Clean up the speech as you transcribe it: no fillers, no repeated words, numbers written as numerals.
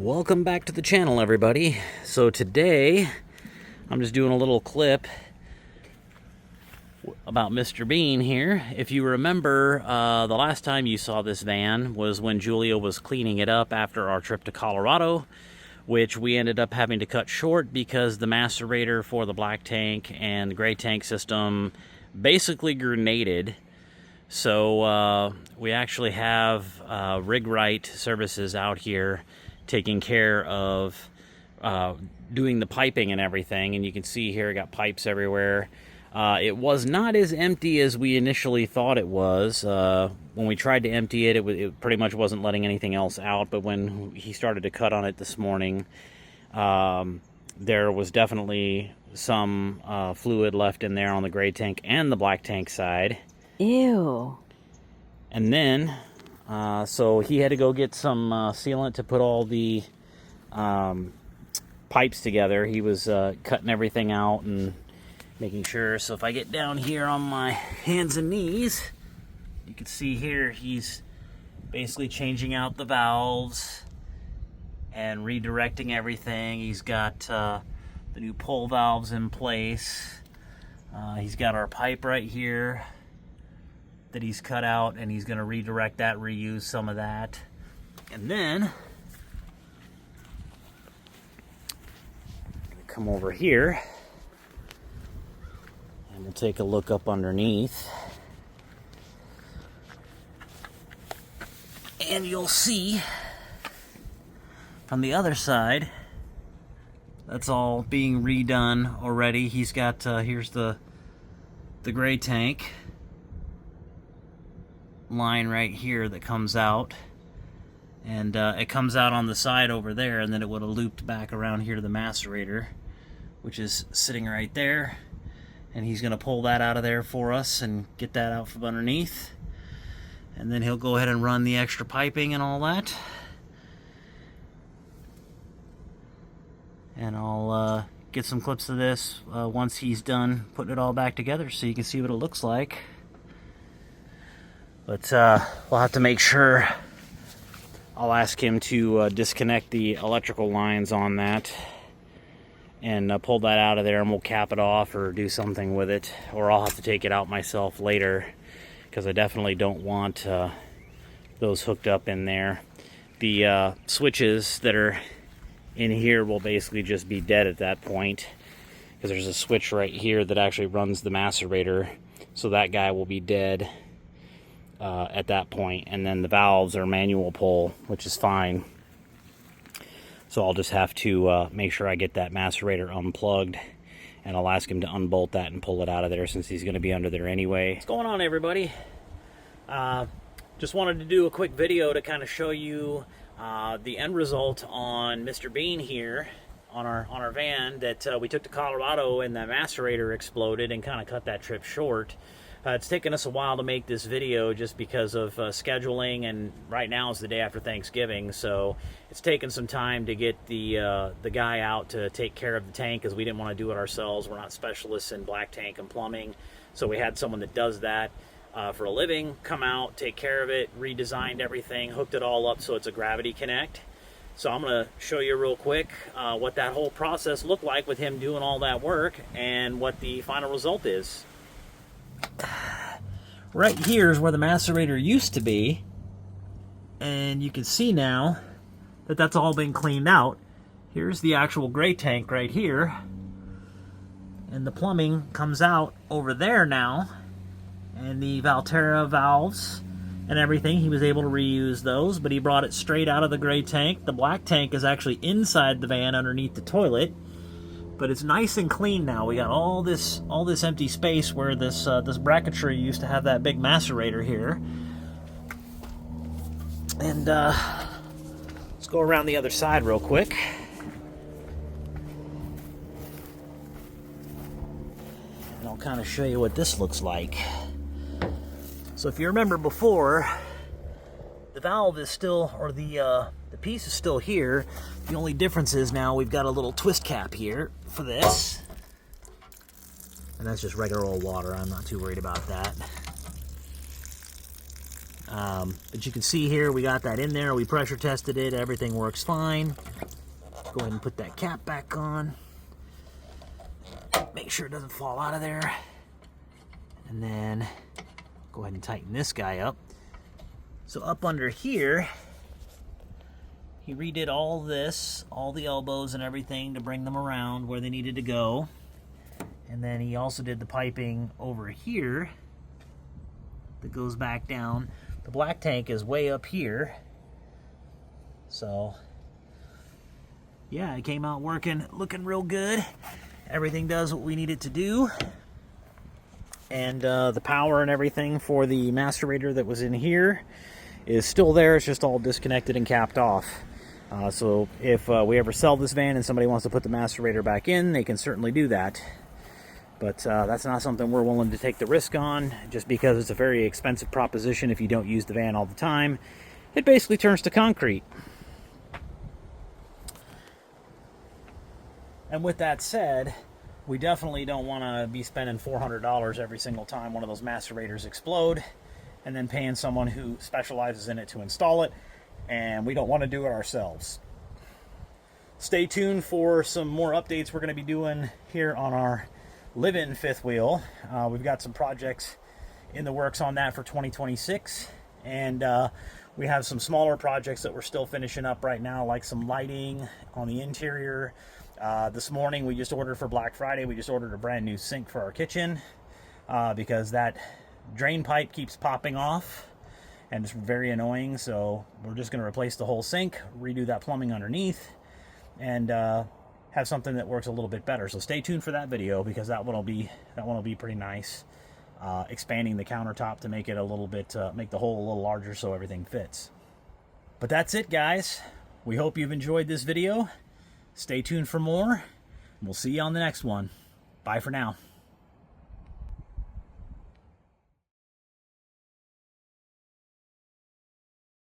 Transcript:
Welcome back to the channel, everybody. So today I'm just doing a little clip about Mr. Bean here. If you remember, the last time you saw this van was when Julia was cleaning it up after our trip to Colorado, which we ended up having to cut short because the macerator for the black tank and the gray tank system basically grenaded. So we actually have Rig Right Services out here taking care of doing the piping and everything, and you can see here I got pipes everywhere. It was not as empty as we initially thought it was. When we tried to empty it, it pretty much wasn't letting anything else out, but when he started to cut on it this morning, there was definitely some fluid left in there on the gray tank and the black tank side. Ew. And then so he had to go get some sealant to put all the pipes together. He was cutting everything out and making sure. So if I get down here on my hands and knees, you can see here he's basically changing out the valves and redirecting everything. He's got the new pull valves in place. He's got our pipe right here that he's cut out, and he's going to redirect that, reuse some of that. And then come over here and we'll take a look up underneath, and you'll see from the other side that's all being redone already. He's got here's the gray tank line right here that comes out, and it comes out on the side over there, and then it would have looped back around here to the macerator, which is sitting right there, and he's going to pull that out of there for us and get that out from underneath, and then he'll go ahead and run the extra piping and all that, and I'll get some clips of this once he's done putting it all back together so you can see what it looks like. But we'll have to make sure. I'll ask him to disconnect the electrical lines on that and pull that out of there, and we'll cap it off or do something with it. Or I'll have to take it out myself later, because I definitely don't want those hooked up in there. The switches that are in here will basically just be dead at that point, because there's a switch right here that actually runs the macerator, so that guy will be dead at that point. And then the valves are manual pull, which is fine. So I'll just have to make sure I get that macerator unplugged, and I'll ask him to unbolt that and pull it out of there, since he's going to be under there anyway. What's going on, everybody? Just wanted to do a quick video to kind of show you the end result on Mr. Bean here on our van that we took to Colorado, and the macerator exploded and kind of cut that trip short. It's taken us a while to make this video just because of scheduling, and right now is the day after Thanksgiving, so it's taken some time to get the guy out to take care of the tank, because we didn't want to do it ourselves. We're not specialists in black tank and plumbing, so we had someone that does that for a living come out, take care of it, redesigned everything, hooked it all up so it's a gravity connect. So I'm going to show you real quick what that whole process looked like with him doing all that work and what the final result is. Right here is where the macerator used to be, and you can see now that that's all been cleaned out. Here's the actual gray tank right here, and the plumbing comes out over there now, and the Valterra valves and everything, he was able to reuse those, but he brought it straight out of the gray tank. The black tank is actually inside the van underneath the toilet, but it's nice and clean now. We got all this empty space where this bracketry used to have that big macerator here. And let's go around the other side real quick. And I'll kind of show you what this looks like. So if you remember before, the valve is still, or the piece is still here. The only difference is now we've got a little twist cap here for this. And that's just regular old water. I'm not too worried about that. But you can see here, we got that in there. We pressure tested it. Everything works fine. Go ahead and put that cap back on. Make sure it doesn't fall out of there. And then go ahead and tighten this guy up. So up under here, he redid all this, all the elbows and everything to bring them around where they needed to go. And then he also did the piping over here that goes back down. The black tank is way up here. So, yeah, it came out working, looking real good. Everything does what we need it to do. And the power and everything for the macerator that was in here is still there. It's just all disconnected and capped off. So if we ever sell this van and somebody wants to put the macerator back in, they can certainly do that. But that's not something we're willing to take the risk on, just because it's a very expensive proposition if you don't use the van all the time. It basically turns to concrete. And with that said, we definitely don't want to be spending $400 every single time one of those macerators explode, and then paying someone who specializes in it to install it, and we don't want to do it ourselves. Stay tuned for some more updates we're going to be doing here on our live-in fifth wheel. We've got some projects in the works on that for 2026, and we have some smaller projects that we're still finishing up right now, like some lighting on the interior. This morning we just ordered for Black Friday, we just ordered a brand new sink for our kitchen because that drain pipe keeps popping off and it's very annoying. So we're just going to replace the whole sink, redo that plumbing underneath, and have something that works a little bit better. So stay tuned for that video, because that one will be pretty nice. Expanding the countertop to make it a little bit, make the hole a little larger so everything fits. But that's it, guys. We hope you've enjoyed this video. Stay tuned for more. We'll see you on the next one. Bye for now.